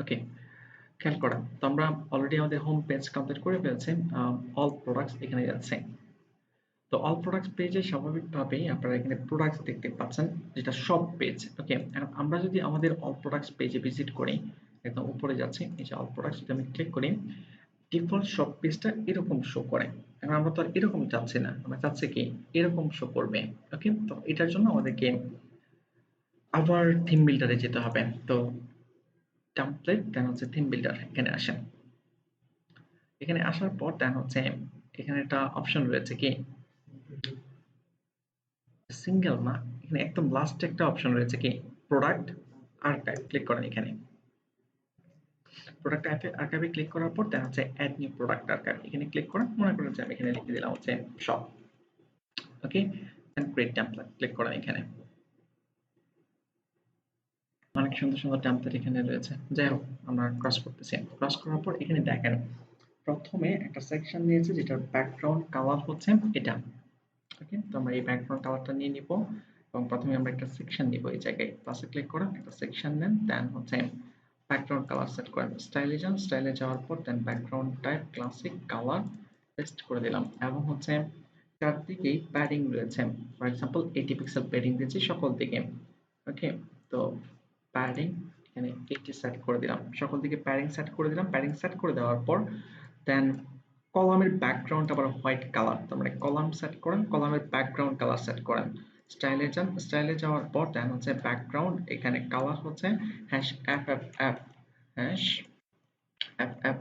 ওকে, খেয়াল করা তো আমরা অলরেডি আমাদের হোম পেজ কমপ্লিট করে ফেলছি। অল প্রোডাক্টস এখানে যাচ্ছে। তো অল প্রোডাক্টস পেজে স্বাভাবিকভাবেই আপনারা এখানে প্রোডাক্টস দেখতে পাচ্ছেন, যেটা সব পেজ। ওকে, এখন আমরা যদি আমাদের অল প্রোডাক্টস পেজে ভিজিট করি, একদম উপরে যাচ্ছি, এই যে অল প্রোডাক্টস যদি আমি ক্লিক করি, ডিফল্ট সব পেজটা এরকম শো করে। এখন আমরা তো আর এরকম চাচ্ছি না, আমরা চাচ্ছি কি এরকম শো করবে। ওকে, তো এটার জন্য আমাদেরকে আবার থিম বিল্ডারে যেতে হবে। তো টেমপ্লেট দেন হচ্ছে থিম বিল্ডার, এখানে আসেন। এখানে আসার পর দেন হচ্ছে এখানে একটা অপশন রয়েছে কি সিঙ্গেল না, এখানে একদম লাস্টে একটা অপশন রয়েছে কি প্রোডাক্ট আর্কাইভ। ক্লিক করেন এখানে। প্রোডাক্ট আর্কাইভে ক্লিক করার পর দেন হচ্ছে অ্যাড নিউ প্রোডাক্ট আর্কাইভ, এখানে ক্লিক করেন। মনে করেন যে আমি এখানে লিখে দিলাম হচ্ছে শপ। ওকে, দেন ক্রিয়েট টেমপ্লেট, ক্লিক করেন এখানে। অনেক সুন্দর সুন্দর টেমপ্লেট এখানে রয়েছে। যাই হোক, আমরা ক্রস করতেছি। ক্রস করার পর এখানে দেখেন প্রথমে একটা সেকশন দিয়েছে যেটার ব্যাকগ্রাউন্ড কালার হচ্ছে এটা। ওকে, তো আমরা এই ব্যাকগ্রাউন্ড কালারটা নিয়ে নিব এবং প্রথমে আমরা একটা সেকশন নিব। এই জায়গায় প্লাসে ক্লিক করেন, একটা সেকশন নেন, দেন হচ্ছে ব্যাকগ্রাউন্ড কালার সেট করেন। স্টাইলে যান, স্টাইলে যাওয়ার পর then background type classic colour paste করে দিলাম এবং হচ্ছে চারদিকেই প্যাডিং রয়েছে। ফর এক্সাম্পল 80 পিক্সেল প্যাডিং দিয়েছি সকল দিকে। ওকে, তো প্যাডিং এখানে 80 সেট করে দিলাম, সকল দিকে প্যাডিং সেট করে দিলাম। প্যাডিং সেট করে দেওয়ার পর দেন কলামের ব্যাকগ্রাউন্ড আবার হোয়াইট কালার, তার মানে কলাম সেট করেন, কলামের ব্যাকগ্রাউন্ড কালার সেট করেন। স্টাইলে যান, স্টাইলে যাওয়ার পর দেন হচ্ছে ব্যাকগ্রাউন্ড এখানে কালার হচ্ছে hash F F F, hash F F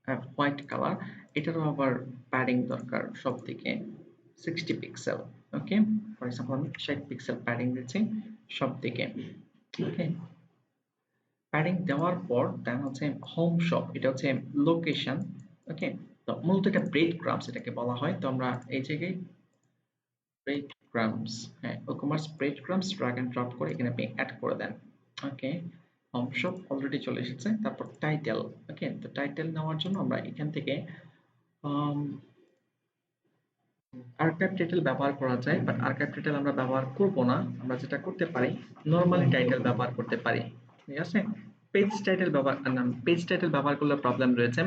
F white colour. এটারও আবার প্যাডিং দরকার সব দিকে 60 পিক্সেল। ওকে, ফর এক্সাম্পল আমি 60 পিক্সেল প্যাডিং দিচ্ছি সব দিকে। ওকে, প্যাডিং দেওয়ার পর দেন হচ্ছে হোম শপ, এটা হচ্ছে লোকেশন। ওকে, তো মূলত এটা ব্রেড ক্রাম্বস এটাকে বলা হয়। তো আমরা এই জায়গায় ব্রেড ক্রাম্বস, হ্যাঁ e-commerce bread crumbs drag and drop করে এখানে আপনি অ্যাড করে দেন। ওকে, হোম শপ অলরেডি চলে এসেছে। তারপর টাইটেল। ওকে, তো টাইটেল নেওয়ার জন্য আমরা এখান থেকে আর্কাইভ টাইটেল ব্যবহার করা যায়, বাট আর্কাইভ টাইটেল আমরা ব্যবহার করব না। আমরা যেটা করতে পারি নরমালি টাইটেল ব্যবহার করতে পারি। ঠিক আছে, পেজ টাইটেল ব্যবহার না, পেজ টাইটেল ব্যবহার করলে প্রবলেম রয়েছে।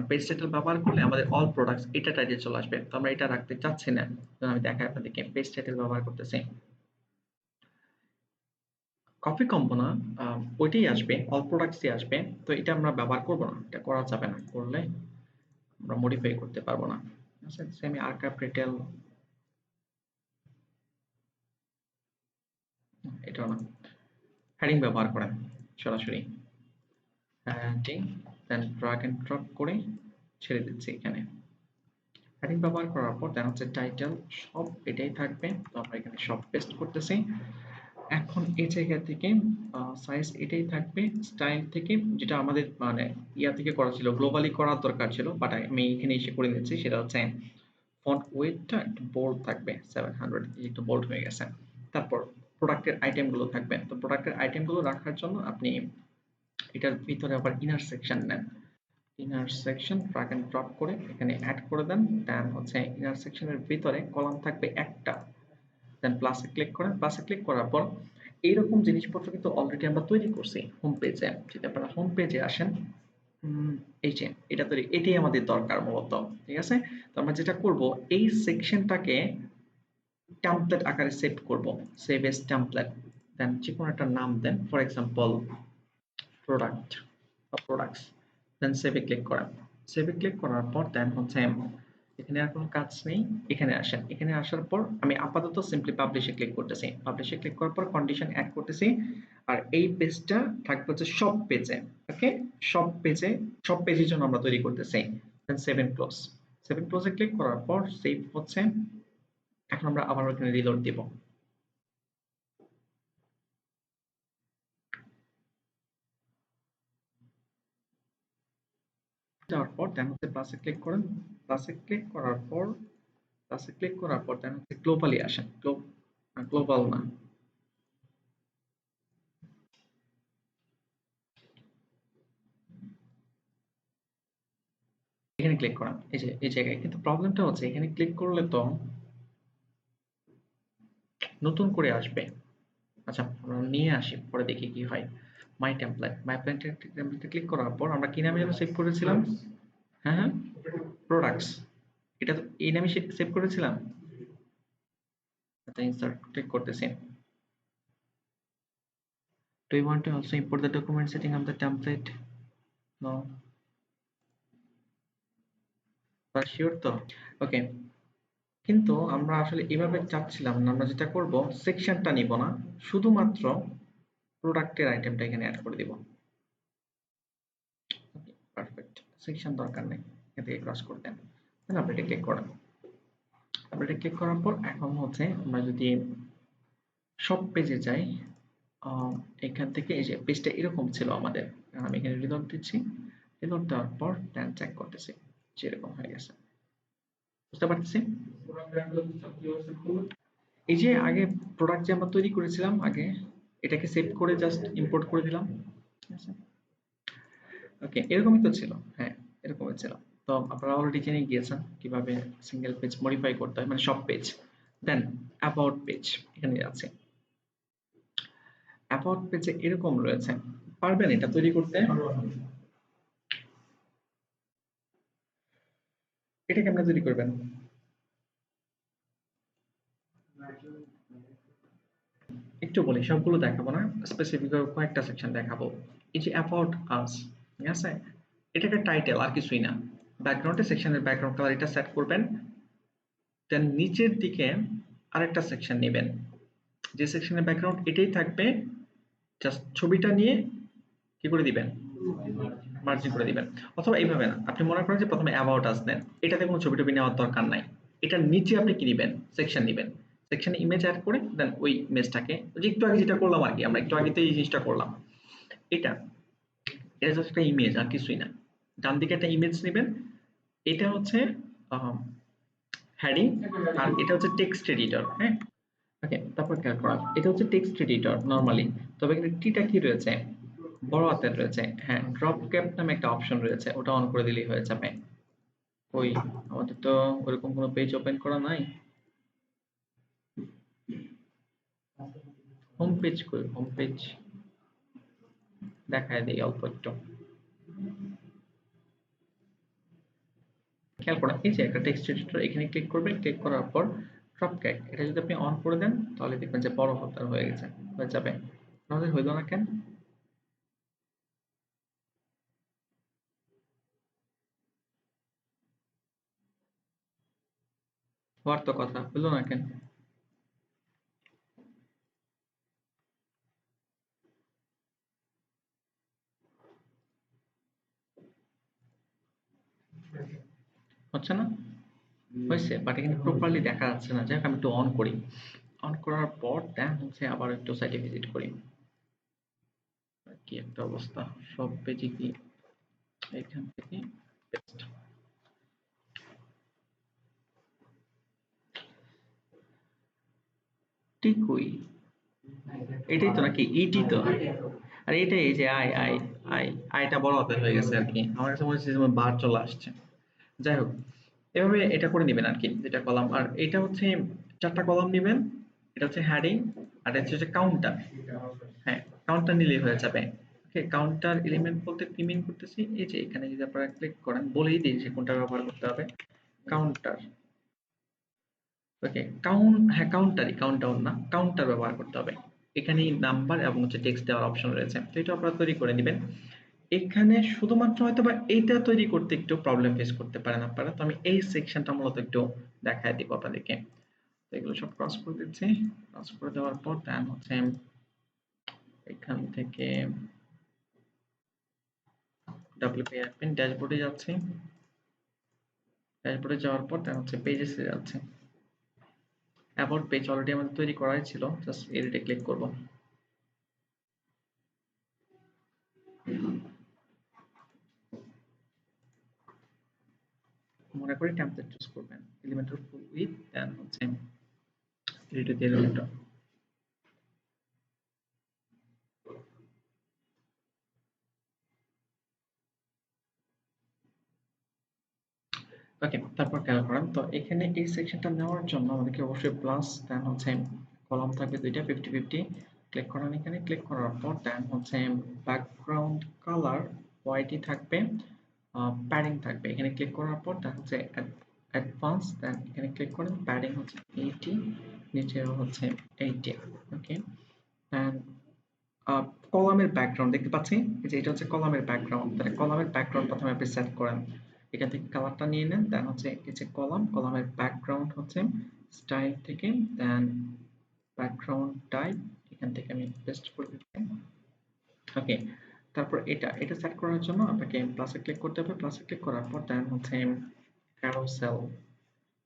পেজ টাইটেল ব্যবহার করলে আমাদের অল প্রোডাক্টস এটা টাইটেল চলে আসবে, তো আমরা এটা রাখতে চাচ্ছি না। তো আমি দেখাই আপনাদেরকে পেজ টাইটেল ব্যবহার করতেছি। কপি কম্বো না, ওইটাই আসবে, অল প্রোডাক্টসই আসবে। তো এটা আমরা ব্যবহার করব না, এটা করা যাবে না, করলে আমরা মডিফাই করতে পারবো না। ঠিক আছে, সেমি আর্কাইভ টাইটেল এটাও না। হেডিং ব্যবহার করেন সরাসরি heading, then drag and drop করে ছেড়ে দিচ্ছি এখানে। হেডিং ব্যবহার করার পর দেন হচ্ছে টাইটেল সব এটাই থাকবে। তো আমরা এখানে সব পেস্ট করতেছি। এখন এই জায়গা থেকে সাইজ এটাই থাকবে। স্টাইল থেকে যেটা আমাদের মানে ইয়া থেকে করা ছিল, গ্লোবালি করার দরকার ছিল, বাট আমি এখানে এসে করে নিচ্ছি। সেটা হচ্ছে ফন্ট ওয়েটটা একটু বোল্ড থাকবে, 700 একটু বোল্ড হয়ে গেছে। তারপর প্রোডাক্টের আইটেমগুলো থাকবে। তো প্রোডাক্টের আইটেমগুলো রাখার জন্য আপনি এটার ভিতরে আবার ইনার সেকশন নেন। Inner section drag and drop করে এখানে অ্যাড করে দেন। দেন হচ্ছে ইনার সেকশনের ভিতরে কলাম থাকবে একটা। দেন প্লাসে ক্লিক করেন। প্লাসে ক্লিক করার পর এইরকম জিনিসপত্র কিন্তু অলরেডি আমরা তৈরি করছি হোম পেজে। যদি আপনারা হোম পেজে আসেন, এই যে এটা তৈরি, এটাই আমাদের দরকার মূলত। ঠিক আছে, তো আমরা যেটা করব এই সেকশনটাকে টেমপ্লেট আকারে সেভ করব। সেভ এস টেমপ্লেট, দেন যে কোনো একটা নাম দেন, ফর এক্সাম্পল প্রোডাক্ট বা প্রোডাক্টস। দেন সেভে ক্লিক করেন। সেভে ক্লিক করার পর দেন হচ্ছে এখানে আর কোনো কাজ নেই, এখানে আসেন। এখানে আসার পর আমি আপাতত সিম্পলি পাবলিশে ক্লিক করতেছি। পাবলিশে ক্লিক করার পর কন্ডিশন অ্যাড করতেছি। আর এই পেজটা থাকবে হচ্ছে সব পেজে। ওকে, সব পেজে, সব পেজের জন্য আমরা তৈরি করতেছি। Then save and close. Save and ক্লোজে ক্লিক করার পর সেভ হচ্ছে। এখন আমরা আবার ওখানে রিলোড দিব। দেওয়ার পর দেন হচ্ছে প্লাসে ক্লিক করেন। প্লাসে ক্লিক করার পর প্লাসে ক্লিক করার পর দেন হচ্ছে গ্লোবালি আসেন। গ্লোবাল না, এখানে ক্লিক করেন। এই যে এই জায়গায় কিন্তু প্রবলেমটা হচ্ছে এখানে ক্লিক করলে তো নতুন করে আসবে। আচ্ছা, আমরা নিয়ে আসি, পরে দেখি কি হয়। মাই টেমপ্লেটে ক্লিক করার পর আমরা কি নামে যেন সেভ করেছিলাম? হ্যাঁ হ্যাঁ, প্রোডাক্টস। এটা তো এই নামে সেভ করেছিলাম। আচ্ছা, ইনসার্ট ক্লিক করতেছি। Do you want to also import the document setting of the template? No. But sure তো? ওকে, কিন্তু আমরা আসলে এভাবে চাচ্ছিলাম না। আমরা যেটা করব, সেকশনটা নিব না, শুধুমাত্র প্রোডাক্টের আইটেমটা এখানে অ্যাড করে দিব। ওকে, পারফেক্ট। সেকশন দরকার নেই, এখান থেকে ক্রস করে দেন। দেন আপনি এটা ক্লিক করেন। আপনি এটা ক্লিক করার পর এখন হচ্ছে আমরা যদি সব পেজে যাই, এখান থেকে এই যে পেজটা এরকম ছিল আমাদের, আমি এখানে রিলোড দিচ্ছি। রিলোড দেওয়ার পর দেন চেক করতেছি যে এরকম হয়ে গেছে। বুঝতে পারতেছি? এই যে আগে প্রোডাক্ট যে আমরা তৈরি করেছিলাম আগে, এটাকে সেভ করে জাস্ট ইম্পোর্ট করে দিলাম। ওকে, এরকমই তো ছিল। হ্যাঁ, এরকমই ছিল। তো আপনারা অলরেডি জেনে গিয়েছেন কিভাবে সিঙ্গেল পেজ মডিফাই করতে হয়, মানে সব পেজ। দেন অ্যাবাউট পেজ এখানে আছে। অ্যাবাউট পেজে এরকম রয়েছে। পারবেন এটা তৈরি করতে? এটা কেমনে তৈরি করবেন? একটু বলি, সবগুলো দেখাবো না, স্পেসিফিক কয়েকটা সেকশন দেখাবো। এই যে অ্যাবাউট আস, ঠিক আছে, এটা একটা টাইটেল আর কিছুই না। ব্যাকগ্রাউন্ডে সেকশনের ব্যাকগ্রাউন্ড কালার এটা সেট করবেন। দেন নিচের দিকে আরেকটা সেকশন নেবেন, যে সেকশনের ব্যাকগ্রাউন্ড এটাই থাকবে, জাস্ট ছবিটা নিয়ে কি করে দিবেন, মার্জিন করে দিবেন। অথবা এইভাবে না, আপনি মনে করেন যে প্রথমে অ্যাবাউট আস দেন, এটাতে কোনো ছবি টবি নেওয়ার দরকার নাই। এটার নিচে আপনি কি দিবেন, সেকশন দিবেন। সেকশনে ইমেজ অ্যাড করে দেন ওই ইমেজটাকে, যে একটু আগে যেটা করলাম আর কি, আমরা একটু আগে তো এই জিনিসটা করলাম। এটা এটা জাস্ট একটা ইমেজ আর কিছুই না। ডান দিকে একটা ইমেজ নেবেন, এটা হচ্ছে হেডিং, আর এটা হচ্ছে টেক্সট এডিটর। হ্যাঁ, ওকে, তারপর খেয়াল করা, এটা হচ্ছে টেক্সট এডিটর নরমালি। তবে এখানে টিটা কি রয়েছে, বড় হাতের রয়েছে। হ্যাঁ, ড্রপ ক্যাপ নামে একটা অপশন রয়েছে, ওটা অন করে দিলেই হয়ে যাবে। ওই, আমাদের তো ওরকম কোনো পেজ ওপেন করা নাই। হোম পেজ কই, হোম পেজ দেখায় দেই অল্প একটু। খেয়াল করেন, এই যে একটা টেক্সট এডিটর, এখানে ক্লিক করবেন। ক্লিক করার পর ড্রপ ক্যাপ, এটা যদি আপনি অন করে দেন তাহলে দেখবেন যে বড় হাতের হয়ে গেছে, হয়ে যাবে। আমাদের হইল না কেন? হওয়ার তো কথা, হইল না কেন? হচ্ছে না? হয়েছে, বাট এখানে প্রপারলি দেখা যাচ্ছে না। যাক, আমি একটু অন করি। অন করার পর দেন হচ্ছে আবার একটু সাইটে ভিজিট করি। কি একটা অবস্থা, সব পেজে কি এখান থেকে পেস্ট। ঠিকই, এটাই তো নাকি, ইটি তো। আর এটাই, এই যে আই আই আই, আইটা বড় হাতের হয়ে গেছে আর কি। আমার কাছে মনে হচ্ছে যেমন বার চলে আসছে। যাই হোক, এভাবে এটা করে নিবেন আর কি, যেটা কলাম। আর এটা হচ্ছে চারটা কলাম নিবেন। এটা হচ্ছে হেডিং, আর এটা হচ্ছে কাউন্টার। হ্যাঁ, কাউন্টার নিলেই হয়ে যাবে। ওকে, কাউন্টার এলিমেন্ট বলতে কি মিন করতেছি, এই যে এখানে যদি আপনারা ক্লিক করেন, বলেই দিই যে কোনটা ব্যবহার করতে হবে। কাউন্টার। ওকে, হ্যাঁ, কাউন্টারই, কাউন্টার না, কাউন্টার ব্যবহার করতে হবে। এখানে নাম্বার এবং হচ্ছে টেক্সট দেওয়ার অপশন রয়েছে, তো এটা আপনারা তৈরি করে নেবেন। এখানে শুধুমাত্র হয়তো বা এইটা তৈরি করতে একটু প্রবলেম ফেস করতে পারেন আপনারা, তো আমি এই সেকশনটা মূলত একটু দেখায় দিব আপনাদেরকে। তো এগুলো সব ক্রস করে দিচ্ছি। ক্রস করে দেওয়ার পর দেন হচ্ছে এখান থেকে ডব্লিউপি অ্যাডমিন ড্যাশবোর্ডে যাচ্ছি। ড্যাশবোর্ডে যাওয়ার পর দেন হচ্ছে পেজেসে যাচ্ছে। অ্যাবাউট পেজ অলরেডি আমাদের তৈরি করাই ছিল, জাস্ট এডিটে ক্লিক করব। মনে করি টেমপ্লেট চুজ করবেন, এলিমেন্টর ফুল উইথ, দেন হচ্ছে এডিট উইথ এলিমেন্টর। ওকে, তারপর খেয়াল করেন, তো এখানে এই সেকশনটা নেওয়ার জন্য আমাদেরকে অবশ্যই প্লাস দেন হচ্ছে কলাম থাকবে দুইটা, 50-50। ক্লিক করেন, এখানে ক্লিক করার পর দেন হচ্ছে ব্যাকগ্রাউন্ড কালার হোয়াইটই থাকবে, প্যাডিং থাকবে। এখানে ক্লিক করার পর দেন হচ্ছে অ্যাডভান্স, দেন এখানে ক্লিক করেন, প্যাডিং হচ্ছে 80, নিচে হচ্ছে 80। ওকে, দেন কলামের ব্যাকগ্রাউন্ড দেখতে পাচ্ছি, যে এটা হচ্ছে কলামের ব্যাকগ্রাউন্ড। তাহলে কলামের ব্যাকগ্রাউন্ড প্রথমে আপনি সেট করেন, এখান থেকে কালারটা নিয়ে নেন, দেন হচ্ছে এই যে কলামের ব্যাকগ্রাউন্ড হচ্ছে স্টাইল থেকে, দেন ব্যাকগ্রাউন্ড টাইপ এখান থেকে আমি পেস্ট করে দিচ্ছি। ওকে, তারপর এটা সেট করার জন্য আপনাকে প্লাসে ক্লিক করতে হবে। প্লাসে ক্লিক করার পর দেন হচ্ছে carousel,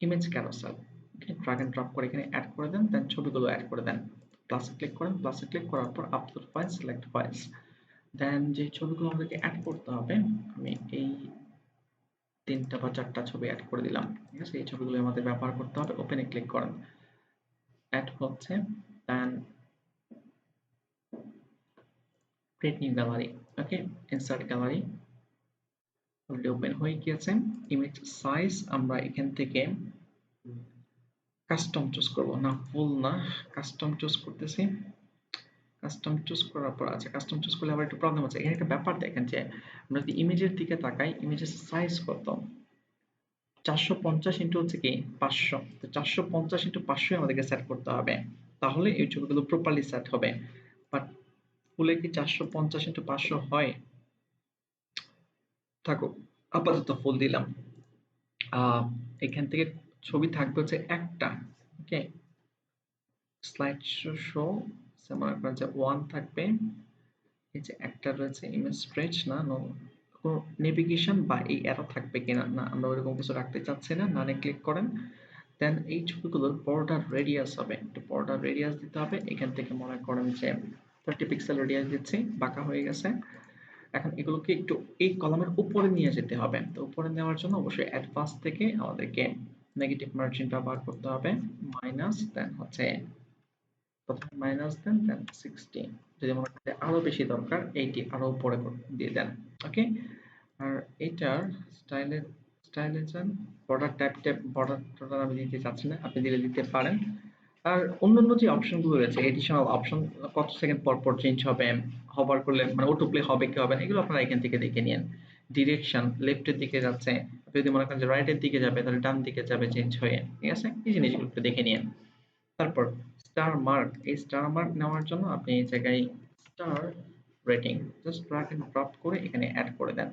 image carousel, okay, drag and drop করে এখানে অ্যাড করে দেন, দেন ছবিগুলো অ্যাড করে দেন। প্লাসে ক্লিক করেন, প্লাসে ক্লিক করার পর আপলোড ফাইল, সিলেক্ট ফাইলস, দেন যে ছবিগুলো আমাদেরকে অ্যাড করতে হবে, আমি এই 3টা বা 4টা ছবি অ্যাড করে দিলাম। ঠিক আছে, এই ছবিগুলো আমাদের ব্যবহার করতে হবে। ওপেনে ক্লিক করেন, অ্যাড হচ্ছে, দেন ক্রিয়েট নিউ গ্যালারি। ওকে, ইনসার্ট গ্যালারি অলরেডি ওপেন হয়ে গিয়েছে। ইমেজ সাইজ আমরা এখান থেকে কাস্টম চুজ করব, না ফুল না, কাস্টম চুজ করতেছি। কাস্টম চুজ করার পর আছে, কাস্টম চুজ করলে আবার একটু প্রবলেম আছে। এখানে একটা ব্যাপার দেখেন যে আমরা যদি ইমেজের দিকে তাকাই, ইমেজের সাইজ কত, 450 ইন্টু হচ্ছে কি 500, তো 450 ইন্টু 500 আমাদেরকে সেট করতে হবে, তাহলে এই ছবিগুলো প্রপারলি সেট হবে। বাট ফুলে কি 450 ইন্টু 500 হয়? থাকুক, আপাতত ফুল দিলাম। এখান থেকে ছবি থাকবে হচ্ছে একটা। ওকে, স্লাইড শো মনে করেন যে 1 থাকবে, এই যে একটা রয়েছে ইমেজ স্ট্রেচ, না নো, কোনো নেভিগেশন বা এই অ্যারো থাকবে কিনা, না আমরা ওইরকম কিছু রাখতে চাচ্ছি না, নানে ক্লিক করেন। দেন এই ছবিগুলোর বর্ডার রেডিয়াস হবে, একটু বর্ডার রেডিয়াস দিতে হবে। এখান থেকে মনে করেন যে 30 পিক্সেল রেডিয়াস দিচ্ছি, বাঁকা হয়ে গেছে। এখন এগুলোকে একটু এই কলামের উপরে নিয়ে যেতে হবে। তো উপরে নেওয়ার জন্য অবশ্যই অ্যাডভান্স থেকে আমাদেরকে নেগেটিভ মার্জিন ব্যবহার করতে হবে, মাইনাস, দেন হচ্ছে প্রথমে মাইনাস দেন, দেন 60, যদি মনে করেন আরো বেশি দরকার 80 আরো উপরে দিয়ে দেন। ওকে, আর এটার স্টাইলে যান, বর্ডার ট্যাব বর্ডার আমি দিতে চাচ্ছি না, আপনি দিতে পারেন। আর অন্যান্য যে অপশনগুলো রয়েছে, এডিশনাল অপশন, কত সেকেন্ড পর পর চেঞ্জ হবে, হভার করলে মানে অটো প্লে হবে কি হবে না, এগুলো আপনারা এখান থেকে দেখে নিন। ডিরেকশন লেফটের দিকে যাচ্ছে, আপনি যদি মনে করেন যে রাইটের দিকে যাবে, তাহলে ডান দিকে যাবে চেঞ্জ হয়ে। ঠিক আছে, এই জিনিসগুলো একটু দেখে নিন। তারপর স্টার মার্ক, এই স্টার মার্ক নেওয়ার জন্য আপনি এই জায়গায় star rating just drag and drop করে এখানে অ্যাড করে দেন।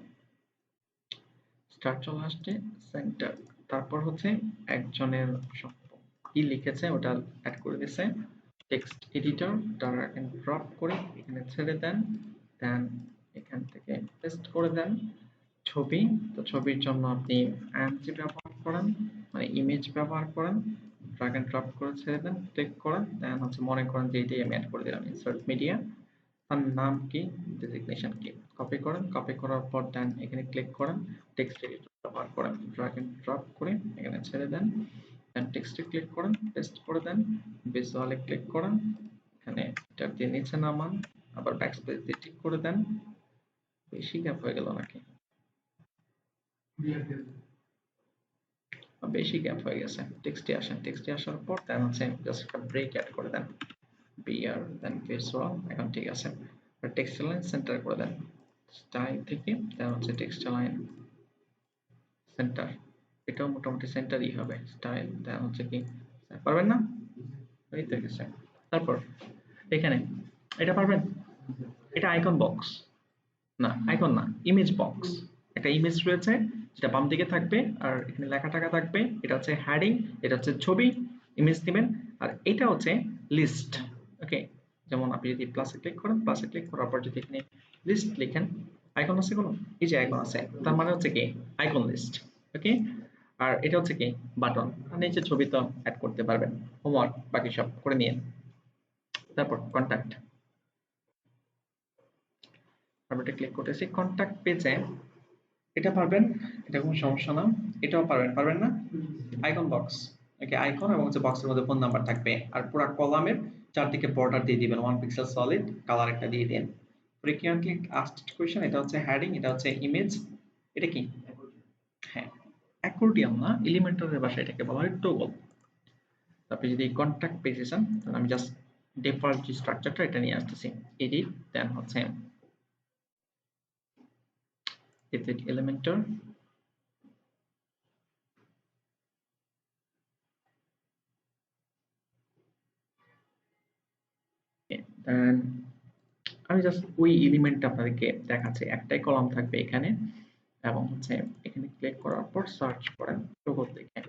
স্টার চলে আসছে, সেন্টার, তারপর হচ্ছে একজনের কি লিখেছে ওটা অ্যাড করে দিয়েছে। Text editor drag and drop করে এখানে ছেড়ে দেন, দেন এখান থেকে পেস্ট করে দেন। ছবি, তো ছবির জন্য আপনি আইএমজি ব্যবহার করেন, মানে ইমেজ ব্যবহার করেন, ড্র্যাগ এন্ড ড্রপ করে ছেড়ে দেন, ক্লিক করেন, দেন হচ্ছে মনে করেন যে এটাই আমি অ্যাড করে দিলাম, ইনসার্ট মিডিয়া, তার নাম কি, ডেজিগনেশন কি, কপি করেন, কপি করার পর দেন এখানে ক্লিক করেন, টেক্সট এডিটর ব্যবহার করেন, ড্র্যাগ এন্ড ড্রপ করে এখানে ছেড়ে দেন, দেন টেক্সটে ক্লিক করেন, পেস্ট করে দেন, ভিজুয়ালে ক্লিক করেন, এখানে এটা দিয়ে নিচে নামান, আবার ব্যাকস্পেস দিয়ে ঠিক করে দেন। বেশি গ্যাপ হয়ে গেল নাকি? বেশি গ্যাপ হয়ে গেছে। টেক্সটে আসেন, টেক্সটে আসার পর দেন হচ্ছে জাস্ট একটা ব্রেক অ্যাড করে দেন, বিআর দেন ভিজুয়াল, এখন ঠিক আছে। আর টেক্সট লাইন সেন্টার করে দেন, স্টাইল থেকে দেন হচ্ছে টেক্সট লাইন সেন্টার, এটাও মোটামুটি সেন্টারই হবে। স্টাইল দেন হচ্ছে কি, পারবেন না? এই তো গেছে। তারপর এখানে এটা পারবেন, এটা আইকন বক্স, না আইকন না, ইমেজ বক্স, একটা ইমেজ রয়েছে যেটা বাম দিকে থাকবে, আর এখানে লেখা টাকা থাকবে, এটা হচ্ছে হেডিং, এটা হচ্ছে ছবি, ইমেজ দিবেন, আর এটা হচ্ছে লিস্ট। ওকে, যেমন আপনি যদি প্লাসে ক্লিক করেন, প্লাসে ক্লিক করার পর যদি এখানে লিস্ট লিখেন, আইকন আছে কোনো, এই যে আইকন আছে, তার মানে হচ্ছে কি আইকন লিস্ট। ওকে, আর এটা হচ্ছে কি বাটন, আর নিচে ছবি তো অ্যাড করতে পারবেন, হোমওয়ার্ক বাকি সব করে নিন। তারপর কন্ট্যাক্ট, তারপর এটা ক্লিক করতেছি কন্ট্যাক্ট পেজে, এটা পারবেন, এটা কোনো সমস্যা না, এটাও পারবেন, পারবেন না? আইকন বক্স, ওকে, আইকন এবং হচ্ছে বক্সের মধ্যে ফোন নাম্বার থাকবে, আর পুরো কলামের চারদিকে বর্ডার দিয়ে দিবেন 1 পিক্সেল সলিড, কালার একটা দিয়ে দেন। ফ্রিকুয়েন্টলি আস্কড কোয়েশ্চেন, এটা হচ্ছে হেডিং, এটা হচ্ছে ইমেজ, এটা কি, হ্যাঁ অ্যাকর্ডিয়ান না, এলিমেন্টারের ভাষায় এটাকে বলা হয় টগল। আপনি যদি কন্ট্যাক্ট পেজে যান, তাহলে আমি জাস্ট ডিফল্ট যে স্ট্রাকচারটা এটা নিয়ে আসতেছি, এডিট, দেন হচ্ছে এডিট এলিমেন্টর, দেন আমি জাস্ট ওই এলিমেন্টটা আপনাদেরকে দেখাচ্ছি। একটাই কলাম থাকবে এখানে, এবং হচ্ছে এখানে ক্লিক করার পর সার্চ করেন টগল লিখে।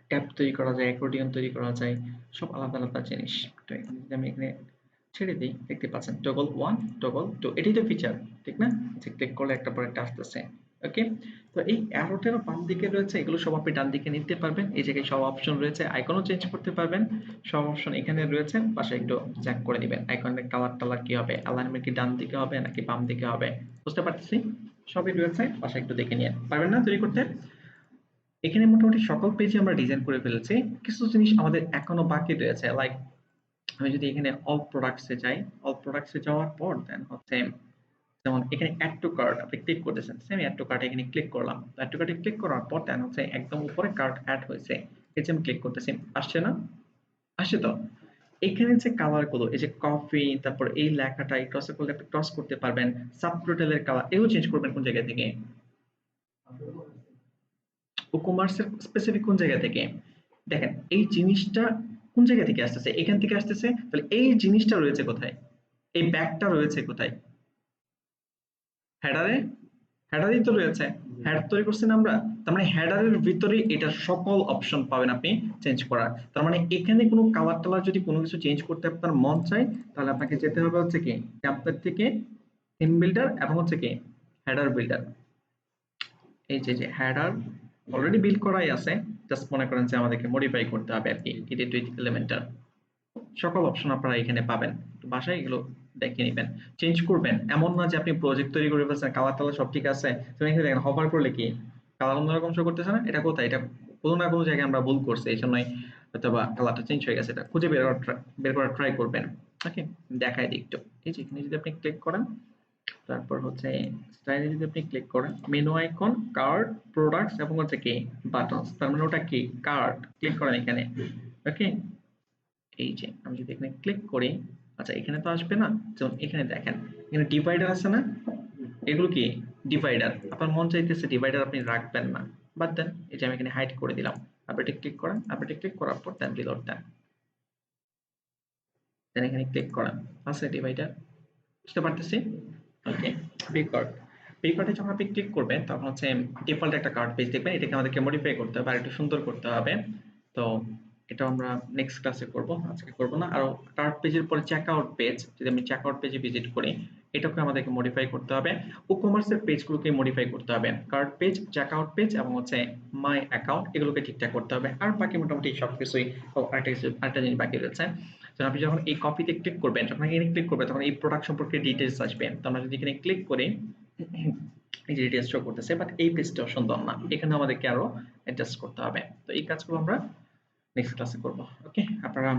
ট্যাব তৈরি করা যায়, অ্যাকর্ডিয়ন তৈরি করা যায়, সব আলাদা আলাদা জিনিস। তো এখানে যদি আমি এখানে ছেড়ে দিই, দেখতে পাচ্ছেন টগল 1, টগল 2, এটাই তো ফিচার, ঠিক না? যে ক্লিক করলে একটা পর একটা আসতেছে। ওকে, তো এই অ্যারোটেরও বাম দিকে রয়েছে, এগুলো সব আপনি ডান দিকে নিতে পারবেন। এই জায়গায় সব অপশন রয়েছে, আইকনও চেঞ্জ করতে পারবেন, সব অপশন এখানে রয়েছে। পাশে একটু চেক করে দিবেন আইকনের কালার টালার কি হবে, অ্যালাইনমেন্ট কি ডান দিকে হবে নাকি বাম দিকে হবে, বুঝতে পারতেছি? সবই রয়েছে, পাশে একটু দেখে নিয়ে পারবেন না তৈরি করতে? এখানে মোটামুটি সকল পেজে আমরা ডিজাইন করে ফেলেছি। কিছু জিনিস আমাদের এখনো বাকি রয়েছে, লাইক আমি যদি এখানে অল প্রোডাক্টসে যাই, অল প্রোডাক্টসে যাওয়ার পর দেন হচ্ছে যেমন এখানে অ্যাড টু কার্ট আপনি ক্লিক করতেছেন, সেম অ্যাড টু কার্ট এখানে ক্লিক করলাম। অ্যাড টু কার্টে ক্লিক করার পর দেন হচ্ছে একদম উপরে কার্ট অ্যাড হয়েছে, এই যে আমি ক্লিক করতেছি, আসছে না? আসছে তো? এখানে যে কালার গুলো, এই যে কফি, তারপর এই লেখাটা এই ক্রসে করলে আপনি ক্রস করতে পারবেন, সাবটোটালের কালার এগুলো চেঞ্জ করবেন কোন জায়গা থেকে? ও কমার্সের স্পেসিফিক কোন জায়গা থেকে? দেখেন এই জিনিসটা কোন জায়গা থেকে আসতেছে, এখান থেকে আসতেছে, তাহলে এই জিনিসটা রয়েছে কোথায়? এই ব্যাগটা রয়েছে কোথায়? হেডারে, হেডারেই তো রয়েছে। হেড তৈরি করছি না আমরা, তার মানে হেডারের ভিতরেই এটার সকল অপশন পাবেন আপনি চেঞ্জ করার। তার মানে এখানে কোনো কালার টালার যদি কোনো কিছু চেঞ্জ করতে আপনার মন চায়, তাহলে আপনাকে যেতে হবে হচ্ছে কি ট্যাবলেট থেকে থিম বিল্ডার এবং হচ্ছে কি হেডার বিল্ডার। এই যে হেডার অলরেডি বিল্ড করাই আছে, জাস্ট মনে করেন যে আমাদেরকে মডিফাই করতে হবে আর কি, এডিট উইথ এলিমেন্টার। সকল অপশন আপনারা এখানে পাবেন, তো বাসায় এগুলো দেখে নেবেন, চেঞ্জ করবেন। এমন না যে আপনি প্রজেক্ট তৈরি করে ফেলছেন, কালার টালার সব ঠিক আছে, তো এখানে দেখেন হভার করলে কি কালার অন্যরকম শো করতেছে না? এটা কোথায়? এটা কোনো না কোনো জায়গায় আমরা ভুল করছি, এই জন্যই হয়তো বা কালারটা চেঞ্জ হয়ে গেছে। এটা খুঁজে বের করার ট্রাই করবেন। ওকে, দেখাই দিই একটু। এই যে এখানে যদি আপনি ক্লিক করেন, তারপর হচ্ছে স্টাইলে যদি আপনি ক্লিক করেন, মেনু আইকন, কার্ড, প্রোডাক্টস এবং হচ্ছে কি বাটনস, তার মানে ওটা কি কার্ড, ক্লিক করেন এখানে। ওকে, এই যে আমি যদি এখানে ক্লিক করি, আচ্ছা এখানে তো আসবে না, যেমন এখানে দেখেন এখানে ডিভাইডার আছে না, এগুলো কি ডিভাইডার। আপনার মন চাইতেছে ডিভাইডার আপনি রাখবেন না, বাদ দেন, এই যে আমি এখানে হাইড করে দিলাম। আপনি এটা ক্লিক করেন, আপনি এটা ক্লিক করার পর দেন রিলোড দেন, দেন এখানে ক্লিক করেন, আছে ডিভাইডার, বুঝতে পারতেছি? ওকে, পিকআউট, পিকআউটে যখন আপনি ক্লিক করবেন তখন হচ্ছে ডিফল্ট একটা কার্ড পেজ দেখবেন, এটাকে আমাদেরকে মডিফাই করতে হবে আর একটু সুন্দর করতে হবে। তো এটা আমরা নেক্সট ক্লাসে করব, আজকে করব না। আর কার্ড পেজের পরে চেকআউট পেজ, যদি আমি চেকআউট পেজে ভিজিট করি, এটাকে আমাদেরকে মডিফাই করতে হবে। ই কমার্সের পেজগুলোকে মডিফাই করতে হবে, কার্ড পেজ, চেকআউট পেজ এবং হচ্ছে মাই অ্যাকাউন্ট, এগুলোকে ঠিকঠাক করতে হবে। আর বাকি মোটামুটি সবকিছুই। আরেকটা জিনিস বাকি রয়েছে, তো আপনি যখন এই কপিতে ক্লিক করবেন, যখন এখানে ক্লিক করবেন তখন এই প্রোডাক্ট সম্পর্কে ডিটেইলস আসবে। তো আমরা যদি এখানে ক্লিক করি, এই যে ডিটেইলস শো করতেছে, বাট এই পেজটাও সুন্দর না, এখানে আমাদেরকে আরো অ্যাডজাস্ট করতে হবে। তো এই কাজগুলো আমরা নেক্সট ক্লাসে করব। ওকে, আপনারা